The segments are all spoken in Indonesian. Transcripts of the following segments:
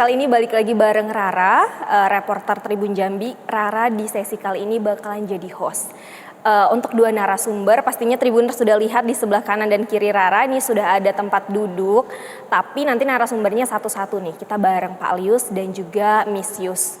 kali ini balik lagi bareng Rara, reporter Tribun Jambi. Rara di sesi kali ini bakalan jadi host. Untuk dua narasumber, pastinya Tribuners sudah lihat di sebelah kanan dan kiri Rara ini sudah ada tempat duduk. Tapi nanti narasumbernya satu-satu nih, kita bareng Pak Lius dan juga Miss Yus.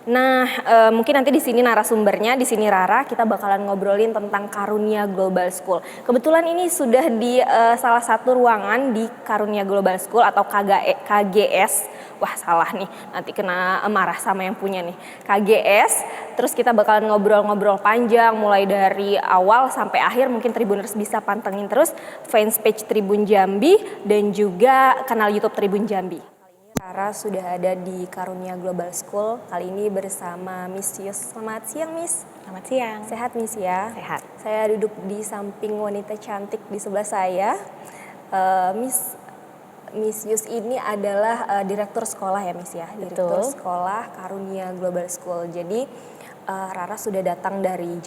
Nah, mungkin nanti di sini narasumbernya, di sini Rara, kita bakalan ngobrolin tentang Karunia Global School. Kebetulan ini sudah di salah satu ruangan di Karunia Global School atau KGS. Wah, salah nih, nanti kena marah sama yang punya nih. KGS, terus kita bakalan ngobrol-ngobrol panjang mulai dari awal sampai akhir. Mungkin Tribuners bisa pantengin terus fanspage Tribun Jambi dan juga kanal YouTube Tribun Jambi. Rara sudah ada di Karunia Global School, kali ini bersama Miss Yus. Selamat siang, Miss. Selamat siang. Sehat, Miss ya? Sehat. Saya duduk di samping wanita cantik di sebelah saya. Miss Yus ini adalah direktur sekolah ya, Miss ya? Direktur sekolah Karunia Global School. Jadi Rara sudah datang dari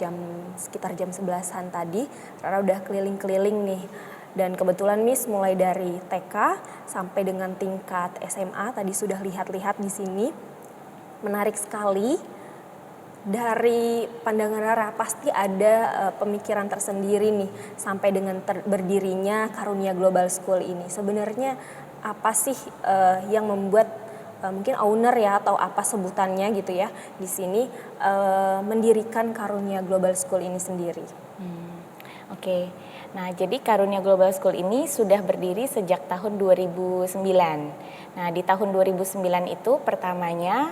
sekitar jam 11-an tadi. Rara udah keliling-keliling nih. Dan kebetulan Miss mulai dari TK sampai dengan tingkat SMA tadi sudah lihat-lihat di sini. Menarik sekali. Dari pandangan Rara pasti ada pemikiran tersendiri nih sampai dengan berdirinya Karunia Global School ini. Sebenarnya apa sih yang membuat mungkin owner ya atau apa sebutannya gitu ya di sini mendirikan Karunia Global School ini sendiri? Oke. Nah, jadi Karunia Global School ini sudah berdiri sejak tahun 2009. Nah, di tahun 2009 itu pertamanya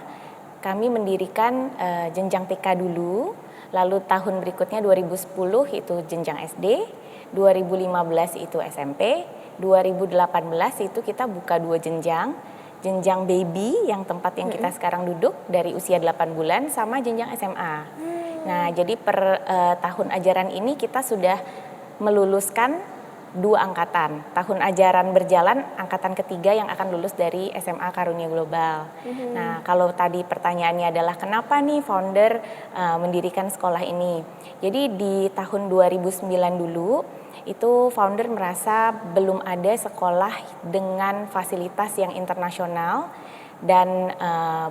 kami mendirikan jenjang TK dulu, lalu tahun berikutnya 2010 itu jenjang SD, 2015 itu SMP, 2018 itu kita buka 2 jenjang. Jenjang baby yang tempat yang kita sekarang duduk dari usia 8 bulan sama jenjang SMA. Nah, jadi per tahun ajaran ini kita sudah meluluskan 2 angkatan. Tahun ajaran berjalan angkatan ketiga yang akan lulus dari SMA Karunia Global. Nah, kalau tadi pertanyaannya adalah kenapa nih founder mendirikan sekolah ini. Jadi di tahun 2009 dulu itu founder merasa belum ada sekolah dengan fasilitas yang internasional dan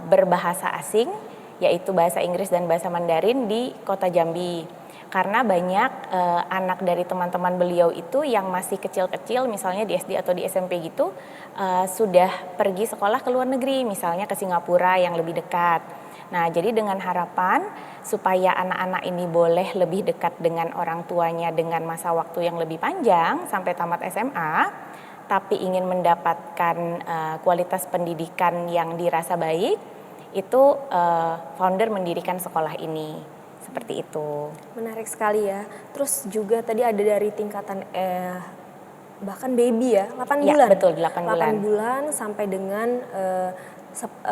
berbahasa asing, yaitu bahasa Inggris dan bahasa Mandarin di Kota Jambi. Karena banyak anak dari teman-teman beliau itu yang masih kecil-kecil, misalnya di SD atau di SMP gitu, sudah pergi sekolah ke luar negeri, misalnya ke Singapura yang lebih dekat. Nah, jadi dengan harapan supaya anak-anak ini boleh lebih dekat dengan orang tuanya dengan masa waktu yang lebih panjang sampai tamat SMA, tapi ingin mendapatkan kualitas pendidikan yang dirasa baik, itu founder mendirikan sekolah ini. Seperti itu. Menarik sekali ya. Terus juga tadi ada dari tingkatan bahkan baby ya, 8 ya, bulan. Betul, 8 bulan. 8 bulan sampai dengan 18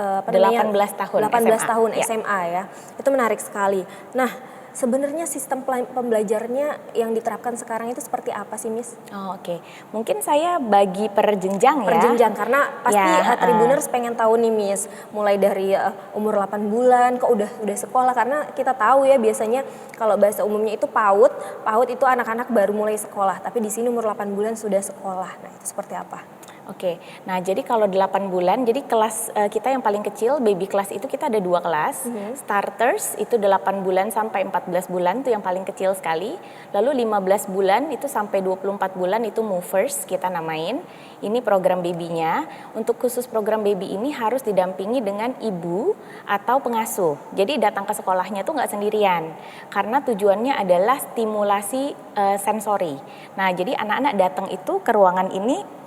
tahun 18 SMA. tahun SMA ya. Itu menarik sekali. Nah, sebenarnya sistem pembelajarnya yang diterapkan sekarang itu seperti apa sih, Miss? Oh, oke. Mungkin saya bagi per jenjang ya. Per jenjang, karena pasti Tribuners pengen tahu nih, Miss. Mulai dari umur 8 bulan kok udah sekolah, karena kita tahu ya biasanya kalau bahasa umumnya itu PAUD. PAUD itu anak-anak baru mulai sekolah, tapi di sini umur 8 bulan sudah sekolah. Nah, itu seperti apa? Oke, nah jadi kalau 8 bulan, jadi kelas kita yang paling kecil, baby kelas itu kita ada 2 kelas. Starters itu 8 bulan sampai 14 bulan, itu yang paling kecil sekali. Lalu 15 bulan itu sampai 24 bulan itu movers kita namain. Ini program babynya. Untuk khusus program baby ini harus didampingi dengan ibu atau pengasuh. Jadi datang ke sekolahnya tuh nggak sendirian. Karena tujuannya adalah stimulasi sensori. Nah, jadi anak-anak datang itu ke ruangan ini,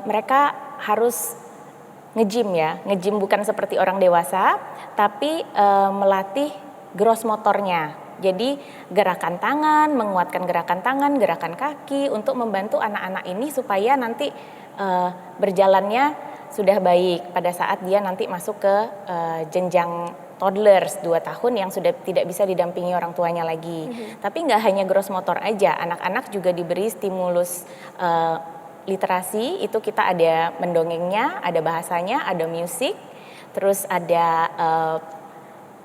mereka harus nge-gym ya, nge-gym bukan seperti orang dewasa, tapi melatih gross motornya. Jadi gerakan tangan, menguatkan gerakan tangan, gerakan kaki untuk membantu anak-anak ini supaya nanti berjalannya sudah baik pada saat dia nanti masuk ke jenjang toddlers 2 tahun yang sudah tidak bisa didampingi orang tuanya lagi. Tapi nggak hanya gross motor aja, anak-anak juga diberi stimulus literasi, itu kita ada mendongengnya, ada bahasanya, ada musik, terus ada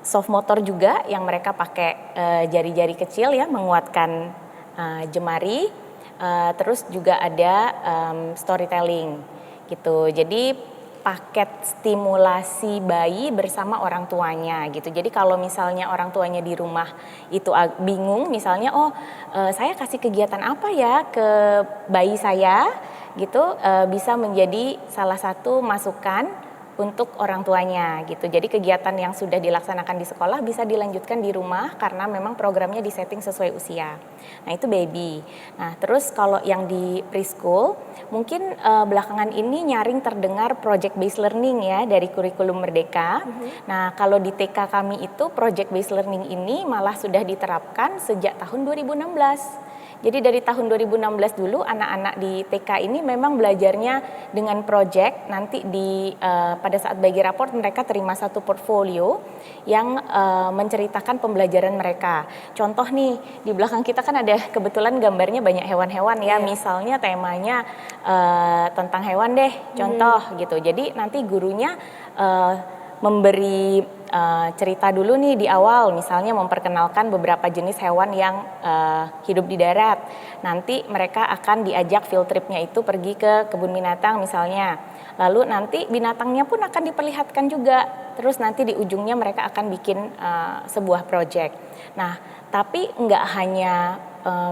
soft motor juga yang mereka pakai jari-jari kecil ya, menguatkan jemari, terus juga ada storytelling gitu. Jadi paket stimulasi bayi bersama orang tuanya gitu. Jadi kalau misalnya orang tuanya di rumah itu bingung misalnya, saya kasih kegiatan apa ya ke bayi saya gitu, bisa menjadi salah satu masukan untuk orang tuanya gitu. Jadi kegiatan yang sudah dilaksanakan di sekolah bisa dilanjutkan di rumah karena memang programnya disetting sesuai usia. Nah itu baby. Nah terus kalau yang di preschool mungkin belakangan ini nyaring terdengar project based learning ya dari kurikulum Merdeka. Nah kalau di TK kami itu project based learning ini malah sudah diterapkan sejak tahun 2016. Jadi dari tahun 2016 dulu anak-anak di TK ini memang belajarnya dengan project. Nanti pada saat bagi raport mereka terima satu portfolio yang menceritakan pembelajaran mereka. Contoh nih di belakang kita kan ada kebetulan gambarnya banyak hewan-hewan ya. Misalnya temanya tentang hewan deh, contoh gitu. Jadi nanti gurunya memberi cerita dulu nih di awal, misalnya memperkenalkan beberapa jenis hewan yang hidup di darat. Nanti mereka akan diajak field tripnya itu pergi ke kebun binatang misalnya. Lalu nanti binatangnya pun akan diperlihatkan juga. Terus nanti di ujungnya mereka akan bikin sebuah project. Nah, tapi nggak hanya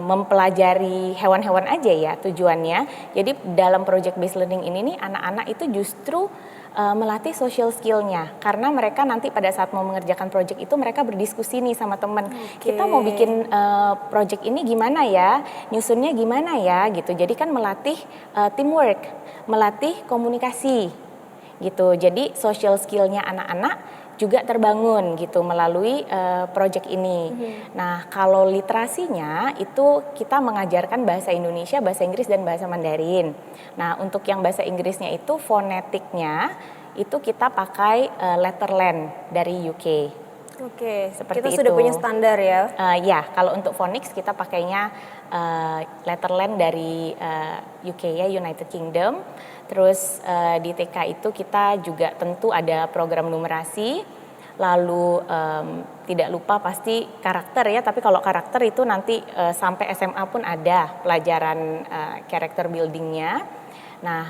mempelajari hewan-hewan aja ya tujuannya. Jadi dalam project based learning ini nih anak-anak itu justru melatih social skill-nya karena mereka nanti pada saat mau mengerjakan project itu mereka berdiskusi nih sama teman. Kita mau bikin project ini gimana ya, nyusunnya gimana ya gitu. Jadi kan melatih teamwork, melatih komunikasi gitu. Jadi social skill-nya anak-anak juga terbangun gitu melalui project ini. Nah, kalau literasinya itu kita mengajarkan bahasa Indonesia, bahasa Inggris dan bahasa Mandarin. Nah, untuk yang bahasa Inggrisnya itu fonetiknya itu kita pakai Letterland dari UK. Oke, Seperti kita sudah itu. punya standar ya. Ya, kalau untuk phonics kita pakainya Letterland dari UK ya, United Kingdom. Terus di TK itu kita juga tentu ada program numerasi. Lalu tidak lupa pasti karakter ya, tapi kalau karakter itu nanti sampai SMA pun ada pelajaran character buildingnya. Nah,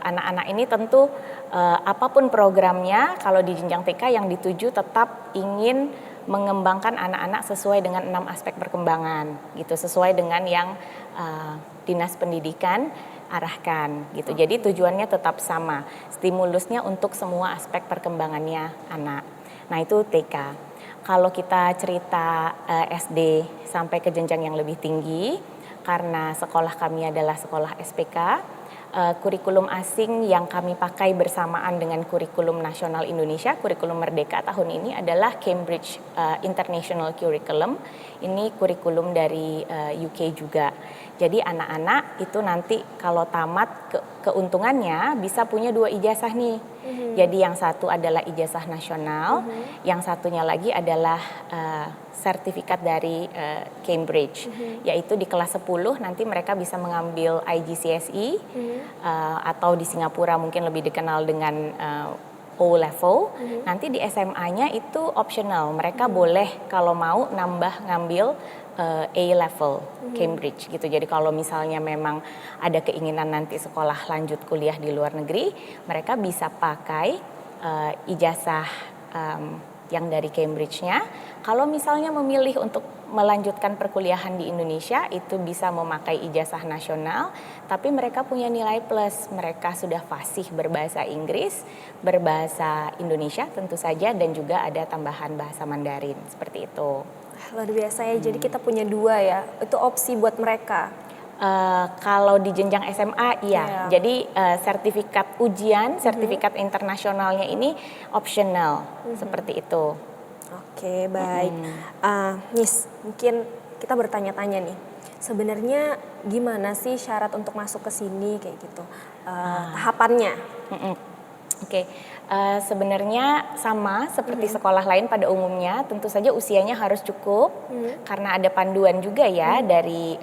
anak-anak ini tentu apapun programnya, kalau di jenjang TK yang dituju tetap ingin mengembangkan anak-anak sesuai dengan 6 aspek perkembangan, gitu, sesuai dengan yang Dinas Pendidikan arahkan, gitu. Jadi tujuannya tetap sama, stimulusnya untuk semua aspek perkembangannya anak. Nah itu TK. Kalau kita cerita SD sampai ke jenjang yang lebih tinggi, karena sekolah kami adalah sekolah SPK, kurikulum asing yang kami pakai bersamaan dengan kurikulum nasional Indonesia, kurikulum Merdeka tahun ini adalah Cambridge International Curriculum. Ini kurikulum dari UK juga. Jadi anak-anak itu nanti kalau tamat keuntungannya bisa punya 2 ijazah nih. Jadi yang satu adalah ijazah nasional, yang satunya lagi adalah sertifikat dari Cambridge, yaitu di kelas 10 nanti mereka bisa mengambil IGCSE atau di Singapura mungkin lebih dikenal dengan O level. Nanti di SMA-nya itu optional, mereka boleh kalau mau nambah ngambil A level Cambridge gitu. Jadi kalau misalnya memang ada keinginan nanti sekolah lanjut kuliah di luar negeri, mereka bisa pakai ijazah yang dari Cambridge-nya. Kalau misalnya memilih untuk melanjutkan perkuliahan di Indonesia, itu bisa memakai ijazah nasional, tapi mereka punya nilai plus, mereka sudah fasih berbahasa Inggris, berbahasa Indonesia tentu saja, dan juga ada tambahan bahasa Mandarin, seperti itu. Luar biasa ya, jadi kita punya 2 ya, itu opsi buat mereka. Kalau di jenjang SMA iya, jadi sertifikat ujian, sertifikat internasionalnya ini optional, seperti itu. Oke, baik. Miss, mungkin kita bertanya-tanya nih, sebenarnya gimana sih syarat untuk masuk ke sini kayak gitu, tahapannya? Oke. Sebenarnya sama seperti sekolah lain pada umumnya, tentu saja usianya harus cukup karena ada panduan juga ya dari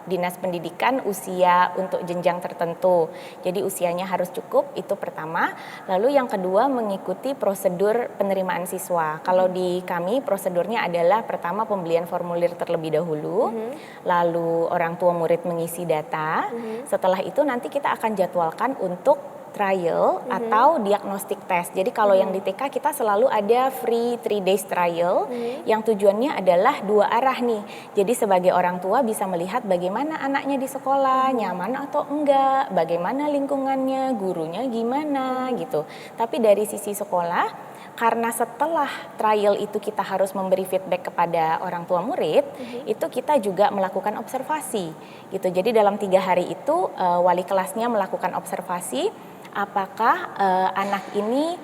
Dinas Pendidikan usia untuk jenjang tertentu. Jadi usianya harus cukup, itu pertama. Lalu yang kedua mengikuti prosedur penerimaan siswa. Kalau di kami prosedurnya adalah pertama pembelian formulir terlebih dahulu, lalu orang tua murid mengisi data. Setelah itu nanti kita akan jadwalkan untuk trial atau diagnostic test. Jadi kalau yang di TK kita selalu ada free 3 days trial yang tujuannya adalah dua arah nih. Jadi sebagai orang tua bisa melihat bagaimana anaknya di sekolah, nyaman atau enggak, bagaimana lingkungannya, gurunya gimana gitu. Tapi dari sisi sekolah, karena setelah trial itu kita harus memberi feedback kepada orang tua murid, itu kita juga melakukan observasi gitu. Jadi dalam 3 hari itu wali kelasnya melakukan observasi apakah anak ini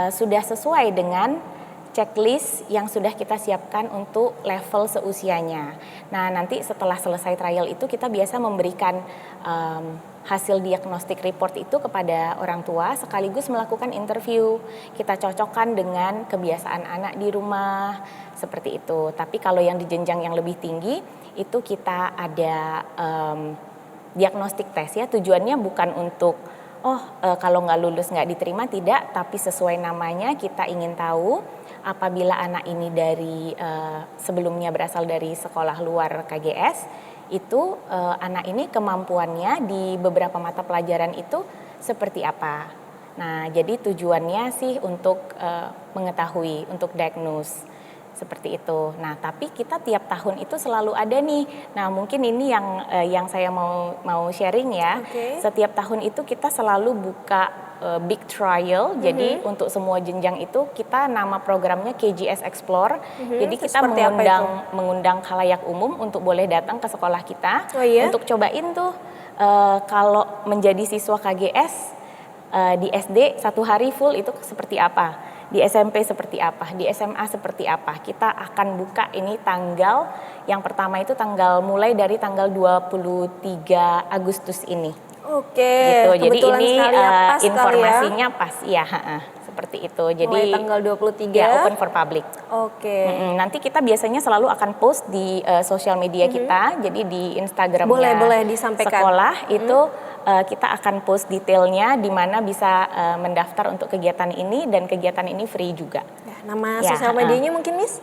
sudah sesuai dengan checklist yang sudah kita siapkan untuk level seusianya. Nah, nanti setelah selesai trial itu kita biasa memberikan hasil diagnostic report itu kepada orang tua sekaligus melakukan interview. Kita cocokkan dengan kebiasaan anak di rumah seperti itu. Tapi kalau yang di jenjang yang lebih tinggi itu kita ada diagnostic test ya. Tujuannya bukan untuk kalau nggak lulus nggak diterima, tidak, tapi sesuai namanya kita ingin tahu apabila anak ini dari sebelumnya berasal dari sekolah luar KGS, itu anak ini kemampuannya di beberapa mata pelajaran itu seperti apa. Nah, jadi tujuannya sih untuk mengetahui, untuk diagnose. Seperti itu. Nah, tapi kita tiap tahun itu selalu ada nih. Nah, mungkin ini yang saya mau sharing ya. Setiap tahun itu kita selalu buka big trial. Jadi untuk semua jenjang itu kita nama programnya KGS Explore. Jadi kita mengundang khalayak umum untuk boleh datang ke sekolah kita untuk cobain tuh kalau menjadi siswa KGS di SD 1 hari full itu seperti apa. Di SMP seperti apa, di SMA seperti apa. Kita akan buka ini tanggal, yang pertama itu mulai dari tanggal 23 Agustus ini. Gitu. Jadi ini informasinya pas, ya seperti itu. Jadi mulai tanggal 23 ya open for public. Nanti kita biasanya selalu akan post di sosial media kita. Jadi di Instagramnya boleh disampaikan. Sekolah itu kita akan post detailnya di mana bisa mendaftar untuk kegiatan ini, dan kegiatan ini free juga. Nama sosial medianya mungkin Miss?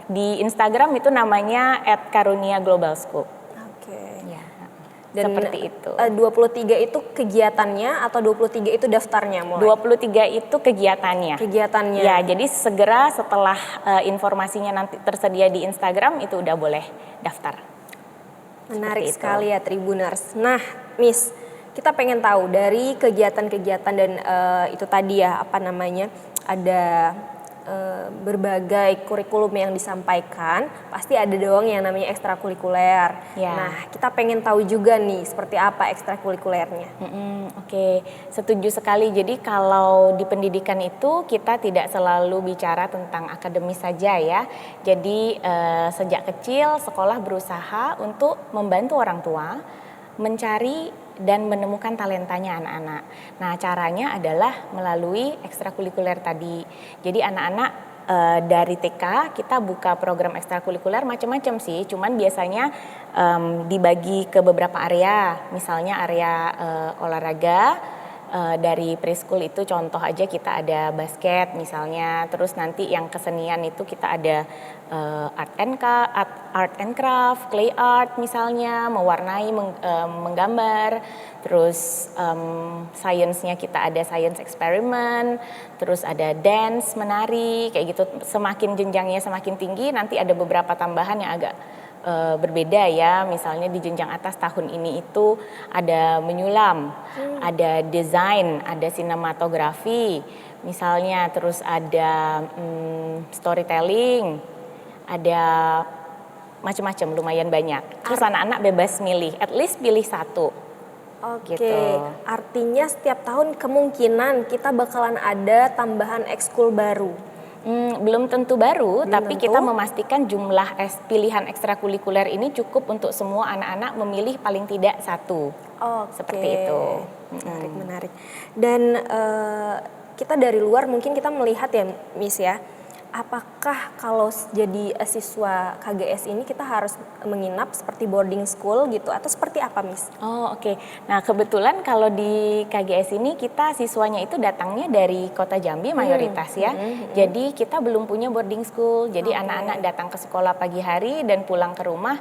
Di Instagram itu namanya @karuniaglobalschool. Dan seperti itu. 23 itu kegiatannya atau 23 itu daftarnya mulai? 23 itu kegiatannya. Ya, jadi segera setelah informasinya nanti tersedia di Instagram itu udah boleh daftar. Menarik sekali ya Tribuners. Nah, Miss, kita pengen tahu dari kegiatan-kegiatan dan itu tadi ya ada berbagai kurikulum yang disampaikan, pasti ada dong yang namanya ekstrakurikuler. Nah, kita pengen tahu juga nih seperti apa ekstrakurikulernya. Setuju sekali. Jadi kalau di pendidikan itu kita tidak selalu bicara tentang akademis saja ya. Jadi sejak kecil sekolah berusaha untuk membantu orang tua mencari dan menemukan talentanya anak-anak. Nah, caranya adalah melalui ekstrakurikuler tadi. Jadi anak-anak dari TK kita buka program ekstrakurikuler macam-macam sih. Cuman biasanya dibagi ke beberapa area. Misalnya area olahraga. Dari preschool itu contoh aja kita ada basket misalnya, terus nanti yang kesenian itu kita ada art and craft, clay art misalnya, mewarnai, menggambar, terus science-nya kita ada science experiment, terus ada dance, menari, kayak gitu. Semakin jenjangnya semakin tinggi nanti ada beberapa tambahan yang agak berbeda ya, misalnya di jenjang atas tahun ini itu ada menyulam, ada desain, ada sinematografi, misalnya terus ada storytelling, ada macam-macam, lumayan banyak. Terus anak-anak bebas milih, at least pilih satu. Gitu. Artinya setiap tahun kemungkinan kita bakalan ada tambahan ekskul baru. Belum tentu baru, tapi kita memastikan jumlah pilihan ekstrakurikuler ini cukup untuk semua anak-anak memilih paling tidak satu. Seperti itu. Menarik. Dan kita dari luar mungkin kita melihat ya Miss ya, apakah kalau jadi siswa KGS ini kita harus menginap seperti boarding school gitu atau seperti apa Miss? Nah kebetulan kalau di KGS ini kita siswanya itu datangnya dari kota Jambi mayoritas ya. Jadi kita belum punya boarding school. Jadi anak-anak datang ke sekolah pagi hari dan pulang ke rumah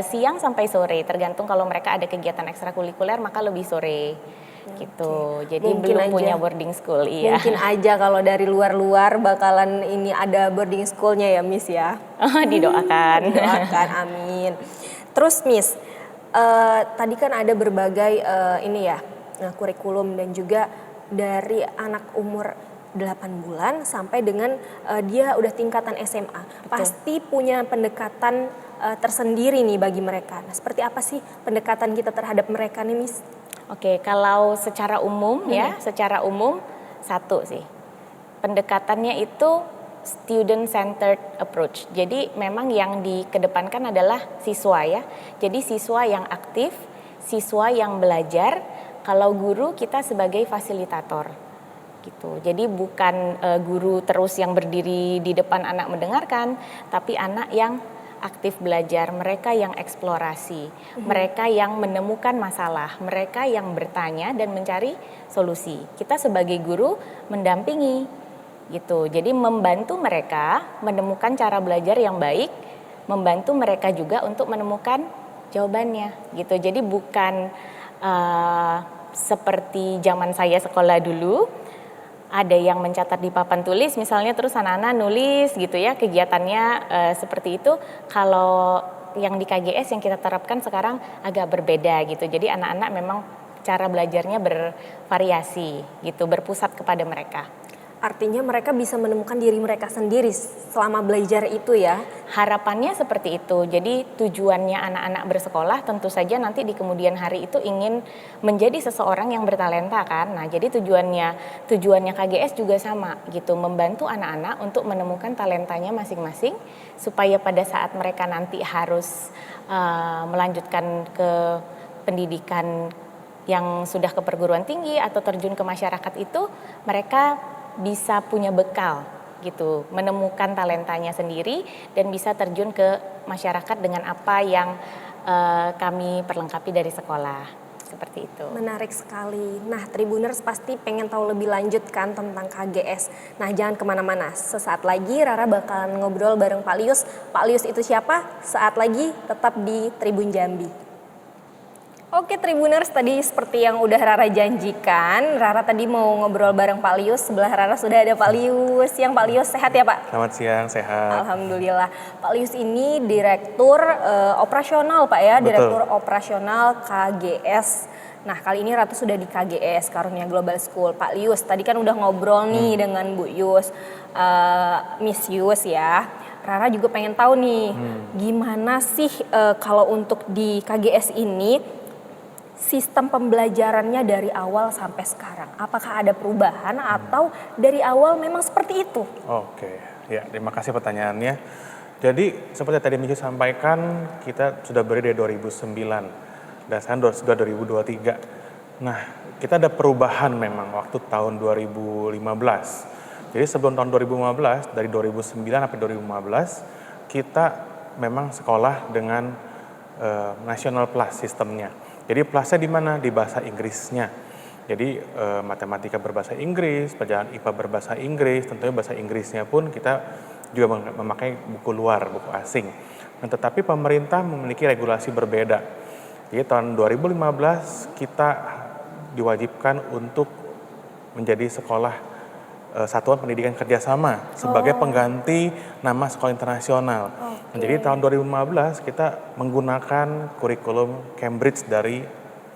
siang sampai sore. Tergantung kalau mereka ada kegiatan ekstrakurikuler maka lebih sore. gitu. Jadi Mungkin belum aja. punya boarding school, iya. Mungkin aja kalau dari luar-luar bakalan ini ada boarding schoolnya ya Miss ya. Didoakan. Doakan, amin. Terus Miss, tadi kan ada berbagai ini ya kurikulum dan juga dari anak umur 8 bulan sampai dengan dia udah tingkatan SMA. Pasti punya pendekatan tersendiri nih bagi mereka. Nah, seperti apa sih pendekatan kita terhadap mereka nih Miss? Oke, kalau secara umum ya, secara umum satu sih. Pendekatannya itu student centered approach. Jadi memang yang dikedepankan adalah siswa ya. Jadi siswa yang aktif, siswa yang belajar, kalau guru kita sebagai fasilitator gitu. Jadi bukan guru terus yang berdiri di depan anak mendengarkan, tapi anak yang aktif belajar, mereka yang eksplorasi, mereka yang menemukan masalah, mereka yang bertanya dan mencari solusi. Kita sebagai guru mendampingi gitu. Jadi membantu mereka menemukan cara belajar yang baik, membantu mereka juga untuk menemukan jawabannya gitu. Jadi bukan seperti zaman saya sekolah dulu, ada yang mencatat di papan tulis misalnya terus anak-anak nulis gitu ya, kegiatannya seperti itu. Kalau yang di KGS yang kita terapkan sekarang agak berbeda gitu. Jadi anak-anak memang cara belajarnya bervariasi gitu, berpusat kepada mereka. Artinya mereka bisa menemukan diri mereka sendiri selama belajar itu ya. Harapannya seperti itu. Jadi tujuannya anak-anak bersekolah tentu saja nanti di kemudian hari itu ingin menjadi seseorang yang bertalenta kan. Nah, jadi tujuannya KGS juga sama gitu, membantu anak-anak untuk menemukan talentanya masing-masing supaya pada saat mereka nanti harus melanjutkan ke pendidikan yang sudah ke perguruan tinggi atau terjun ke masyarakat itu, mereka bisa punya bekal gitu, menemukan talentanya sendiri dan bisa terjun ke masyarakat dengan apa yang kami perlengkapi dari sekolah, seperti itu. Menarik sekali. Nah, Tribuners pasti pengen tahu lebih lanjut kan tentang KGS. Nah, jangan kemana-mana. Sesaat lagi Rara bakalan ngobrol bareng Pak Lius. Pak Lius itu siapa? Saat lagi tetap di Tribun Jambi. Oke Tribuners, tadi seperti yang udah Rara janjikan, Rara tadi mau ngobrol bareng Pak Lius. Sebelah Rara sudah ada Pak Lius. Siang Pak Lius, sehat ya Pak? Selamat siang, sehat. Alhamdulillah. Pak Lius ini Direktur Operasional Pak ya, Direktur Operasional KGS. Nah kali ini Ratu sudah di KGS, Karunia Global School. Pak Lius, tadi kan udah ngobrol nih dengan Bu Yus, Miss Yus ya. Rara juga pengen tahu nih, gimana sih kalau untuk di KGS ini, sistem pembelajarannya dari awal sampai sekarang, apakah ada perubahan atau dari awal memang seperti itu? Oke, ya terima kasih pertanyaannya. Jadi seperti tadi Miki sampaikan, kita sudah berdiri dari 2009 dan sekarang sudah 2023. Nah, kita ada perubahan memang waktu tahun 2015. Jadi sebelum tahun 2015, dari 2009 sampai 2015, kita memang sekolah dengan National Plus sistemnya. Jadi plusnya di mana? Di bahasa Inggrisnya. Jadi matematika berbahasa Inggris, pelajaran IPA berbahasa Inggris, tentunya bahasa Inggrisnya pun kita juga memakai buku luar, buku asing. Nah, tetapi pemerintah memiliki regulasi berbeda. Jadi tahun 2015 kita diwajibkan untuk menjadi sekolah Satuan Pendidikan Kerjasama sebagai pengganti nama sekolah internasional. Nah, jadi tahun 2015 kita menggunakan kurikulum Cambridge dari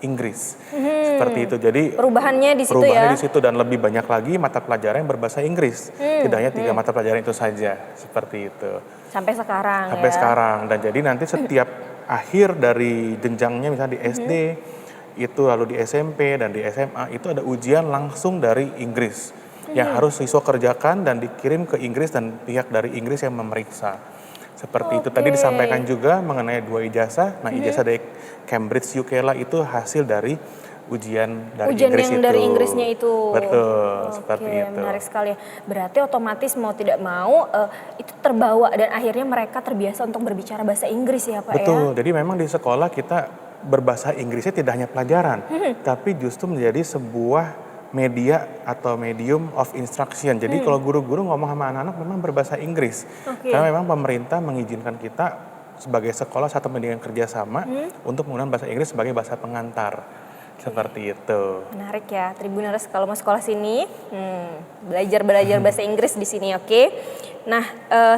Inggris. Seperti itu. Jadi perubahannya di situ perubahannya ya. di situ dan lebih banyak lagi mata pelajaran yang berbahasa Inggris. Tidak hanya 3 mata pelajaran itu saja. Seperti itu. Sampai sekarang Sampai ya. sekarang. Dan jadi nanti setiap akhir dari jenjangnya misalnya di SD, itu lalu di SMP dan di SMA itu ada ujian langsung dari Inggris. Yang harus siswa kerjakan dan dikirim ke Inggris dan pihak dari Inggris yang memeriksa. Seperti itu. Tadi disampaikan juga mengenai 2 ijazah. Nah, ijazah dari Cambridge UCLA itu hasil dari ujian dari Inggris yang itu. dari Inggrisnya itu. Betul, seperti itu. Menarik sekali. Berarti otomatis mau tidak mau itu terbawa dan akhirnya mereka terbiasa untuk berbicara bahasa Inggris ya Pak ya. Betul. Jadi memang di sekolah kita berbahasa Inggrisnya tidak hanya pelajaran, tapi justru menjadi sebuah media atau medium of instruction. Jadi kalau guru-guru ngomong sama anak-anak memang berbahasa Inggris. Karena memang pemerintah mengizinkan kita sebagai sekolah satu pendidikan kerjasama untuk menggunakan bahasa Inggris sebagai bahasa pengantar. Seperti itu. Menarik ya, Tribuners kalau mau sekolah sini, belajar bahasa Inggris di sini, oke? Nah,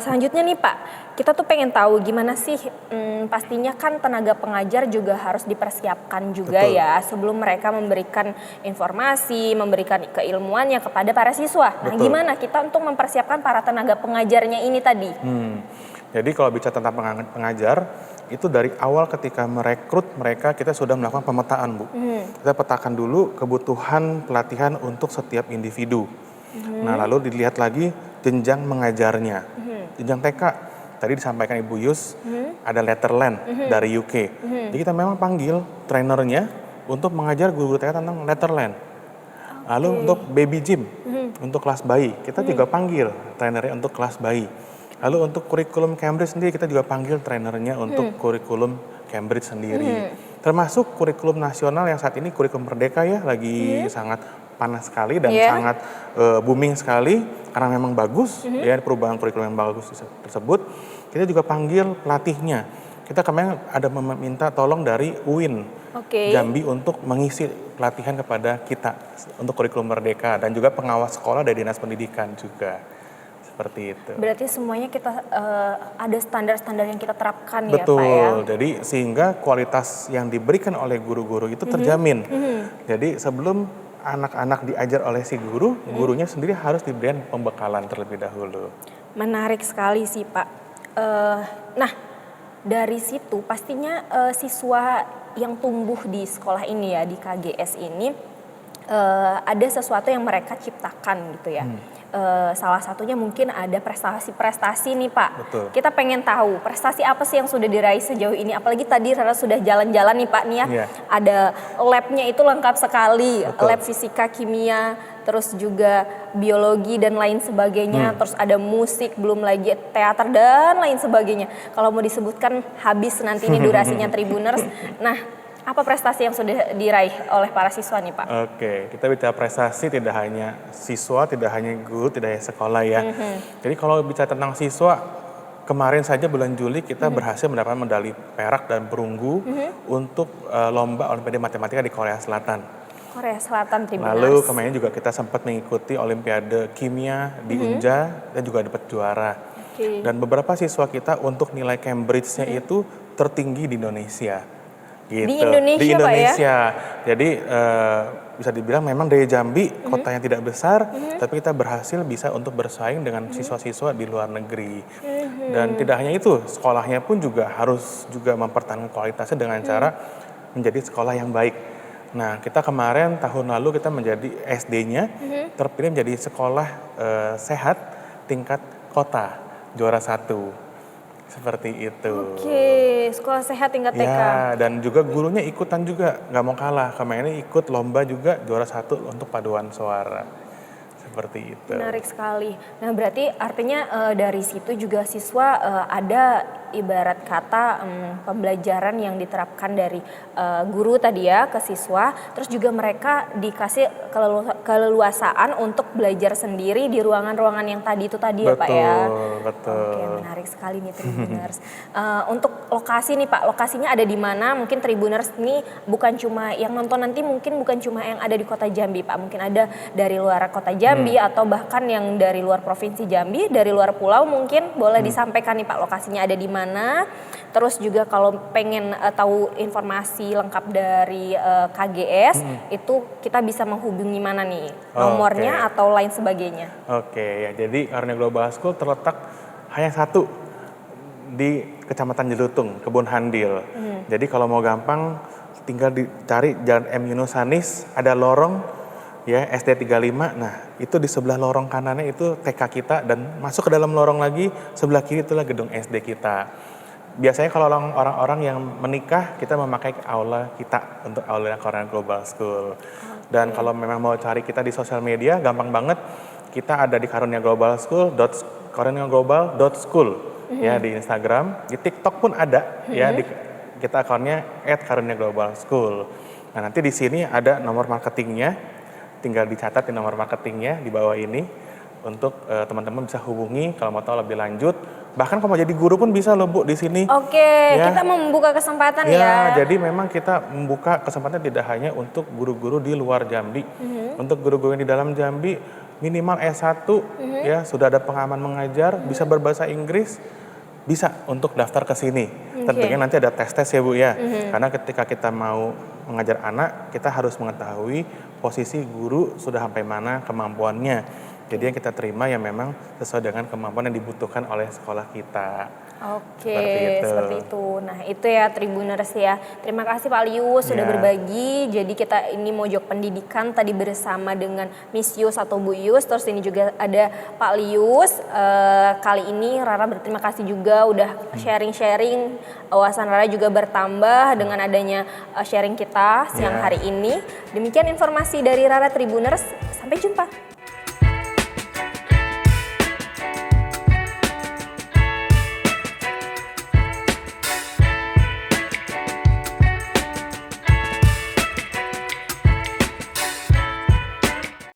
selanjutnya nih Pak, kita tuh pengen tahu gimana sih, pastinya kan tenaga pengajar juga harus dipersiapkan juga Betul. ya sebelum mereka memberikan informasi, memberikan keilmuannya kepada para siswa. Nah, Betul. gimana kita untuk mempersiapkan para tenaga pengajarnya ini tadi? Jadi kalau bicara tentang pengajar, itu dari awal ketika merekrut mereka kita sudah melakukan pemetaan, Bu. Kita petakan dulu kebutuhan pelatihan untuk setiap individu. Nah, lalu dilihat lagi jenjang mengajarnya. Jenjang TK, tadi disampaikan Ibu Yus, ada Letterland dari UK. Jadi kita memang panggil trainernya untuk mengajar guru TK tentang Letterland. Lalu untuk baby gym, untuk kelas bayi, kita juga panggil trainernya untuk kelas bayi. Lalu untuk kurikulum Cambridge sendiri kita juga panggil trainernya untuk kurikulum Cambridge sendiri. Termasuk kurikulum nasional yang saat ini kurikulum Merdeka ya lagi sangat panas sekali dan sangat booming sekali karena memang bagus ya perubahan kurikulum yang bagus tersebut. Kita juga panggil pelatihnya. Kita kemarin ada meminta tolong dari UIN Jambi untuk mengisi pelatihan kepada kita untuk kurikulum Merdeka dan juga pengawas sekolah dari Dinas Pendidikan juga. Seperti itu. Berarti semuanya kita ada standar-standar yang kita terapkan ya Betul, Pak ya? jadi sehingga kualitas yang diberikan oleh guru-guru itu terjamin. Jadi sebelum anak-anak diajar oleh si guru, gurunya sendiri harus diberikan pembekalan terlebih dahulu. Menarik sekali sih Pak. Nah, dari situ pastinya siswa yang tumbuh di sekolah ini ya, di KGS ini, ada sesuatu yang mereka ciptakan gitu ya. Salah satunya mungkin ada prestasi-prestasi nih Pak. Betul. Kita pengen tahu prestasi apa sih yang sudah diraih sejauh ini. Apalagi tadi Rara sudah jalan-jalan nih Pak nih ya. Ada labnya itu lengkap sekali. Betul. Lab fisika, kimia, terus juga biologi dan lain sebagainya. Terus ada musik, belum lagi teater dan lain sebagainya. Kalau mau disebutkan habis nanti ini durasinya Tribuners. Nah, apa prestasi yang sudah diraih oleh para siswa nih Pak? Oke, kita bicara prestasi tidak hanya siswa, tidak hanya guru, tidak hanya sekolah ya. Jadi kalau bicara tentang siswa, kemarin saja bulan Juli kita berhasil mendapatkan medali perak dan perunggu untuk lomba Olimpiade Matematika di Korea Selatan. Korea Selatan, Tribuners. Lalu kemarin juga kita sempat mengikuti Olimpiade Kimia di Unja dan juga dapat juara. Dan beberapa siswa kita untuk nilai Cambridge-nya itu tertinggi di Indonesia. Gitu. Di Indonesia, Pak ya? Jadi bisa dibilang memang dari Jambi kota yang tidak besar, tapi kita berhasil bisa untuk bersaing dengan siswa-siswa di luar negeri. Dan tidak hanya itu, sekolahnya pun juga harus juga mempertahankan kualitasnya dengan cara menjadi sekolah yang baik. Nah, kita kemarin tahun lalu kita menjadi SD-nya terpilih menjadi sekolah sehat tingkat kota, juara 1. Seperti itu. Oke, sekolah sehat tingkat TK. Ya, dan juga gurunya ikutan juga, nggak mau kalah. Kemarin ini ikut lomba juga juara 1 untuk paduan suara. Seperti itu. Menarik sekali. Nah, berarti artinya dari situ juga siswa ada ibarat kata pembelajaran yang diterapkan dari guru tadi ya ke siswa, terus juga mereka dikasih keleluasaan untuk belajar sendiri di ruangan-ruangan yang tadi itu tadi ya Pak ya. Betul. Oke, menarik sekali nih Tribuners. Untuk lokasi nih Pak, lokasinya ada di mana? Mungkin Tribuners ini bukan cuma yang nonton nanti mungkin bukan cuma yang ada di kota Jambi Pak, mungkin ada dari luar kota Jambi atau bahkan yang dari luar provinsi Jambi, dari luar pulau mungkin boleh disampaikan nih Pak lokasinya ada di mana. Terus juga kalau pengen tahu informasi lengkap dari KGS itu kita bisa menghubungi mana nih? Nomornya atau lain sebagainya? Oke, ya jadi Karunia Global School terletak hanya satu di Kecamatan Jelutung, Kebun Handil. Jadi kalau mau gampang tinggal dicari Jalan M. Yunusanis, ada lorong ya SD 35. Nah, itu di sebelah lorong kanannya itu TK kita dan masuk ke dalam lorong lagi sebelah kiri itulah gedung SD kita. Biasanya kalau orang-orang yang menikah kita memakai aula kita untuk aula Karunia Global School. Dan kalau memang mau cari kita di sosial media gampang banget. Kita ada di karuniaglobal.school ya di Instagram, di TikTok pun ada ya kita akunnya @karuniaglobalschool. Nah, nanti di sini ada nomor marketingnya. Tinggal dicatat di nomor marketingnya di bawah ini untuk teman-teman bisa hubungi kalau mau tahu lebih lanjut Bahkan kalau mau jadi guru pun bisa loh Bu di sini. Oke, Ya. kita membuka kesempatan Ya, ya. jadi memang kita membuka kesempatan tidak hanya untuk guru-guru di luar Jambi. Untuk guru-guru yang di dalam Jambi minimal S1 ya, sudah ada pengalaman mengajar, bisa berbahasa Inggris, bisa untuk daftar ke sini. Tentunya nanti ada tes-tes ya Bu ya. Karena ketika kita mau mengajar anak, kita harus mengetahui posisi guru sudah sampai mana kemampuannya. Jadi yang kita terima ya memang sesuai dengan kemampuan yang dibutuhkan oleh sekolah kita. Oke, Seperti seperti itu. itu. Nah, itu ya Tribuners ya. Terima kasih Pak Lius sudah Ya. berbagi. Jadi kita ini mojok pendidikan tadi bersama dengan Miss Yus atau Bu Yus. Terus ini juga ada Pak Lius. Kali ini Rara berterima kasih juga udah sharing-sharing. Wawasan Rara juga bertambah dengan adanya sharing kita siang Ya. hari ini. Demikian informasi dari Rara Tribuners. Sampai jumpa.